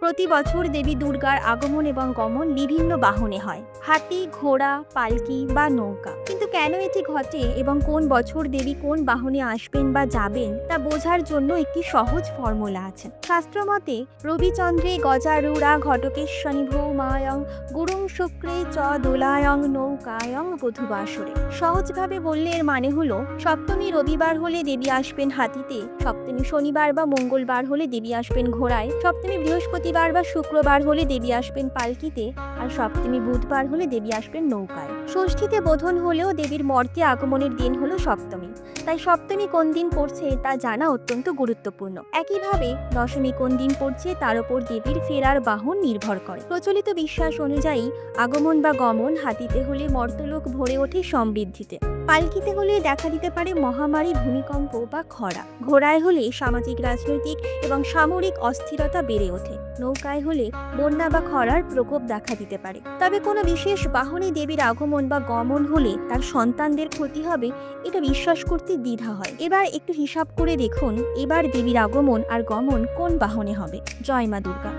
প্রতি বছর দেবী দুর্গার আগমন এবং গমন বিভিন্ন বাহনে হয়, হাতি, ঘোড়া, পালকি বা নৌকা। কিন্তু কেন এটি ঘটে এবং কোন বছর দেবী কোন বাহনে আসবেন বা যাবেন তা বোঝার জন্য একটি সহজ ফর্মুলা আছে। শাস্ত্রমতে রবিচন্দ্রে গজারুড়া ঘটকেশ্বনী ভৌমায়ং গুরুং শুক্রে চ দোলায়ং নৌকায়ং বধূবাসরে। সহজভাবে বললে এর মানে হলো সপ্তমী রবিবার হলে দেবী আসবেন হাতিতে, সপ্তমী শনিবার বা মঙ্গলবার হলে দেবী আসবেন ঘোড়ায়, সপ্তমী বৃহস্পতিবার বা শুক্রবার হলে দেবী আসবেন পালকিতে, আর সপ্তমী বুধবার হলে দেবী আসবেন নৌকায়। ষষ্ঠীতে বোধন হলেও দেবীর মর্তে আগমনের দিন হলো সপ্তমী, তাই সপ্তমী কোন দিন পড়ছে তা জানা অত্যন্ত গুরুত্বপূর্ণ। একইভাবে দশমী কোন দিন পড়ছে তার উপর দেবীর ফেরার বাহন নির্ভর করে। প্রচলিত বিশ্বাস অনুযায়ী আগমন বা গমন হাতিতে হলে মর্তলোক ভরে ওঠে সমৃদ্ধিতে, পালকিতে হলে দেখা দিতে পারে মহামারী, ভূমিকম্প বা খরা, ঘোড়ায় হলে সামাজিক, রাজনৈতিক এবং সামরিক অস্থিরতা বেড়ে ওঠে, নৌকায় হলে বন্যা বা খরার প্রকোপ দেখা দিতে পারে। তবে কোনো বিশেষ বাহনে দেবীর আগমন বা গমন হলে তার সন্তানদের ক্ষতি হবে, এটা বিশ্বাস করতে দ্বিধা হয়। এবার একটু হিসাব করে দেখুন, এবার দেবীর আগমন আর গমন কোন বাহনে হবে। জয় মা দুর্গা।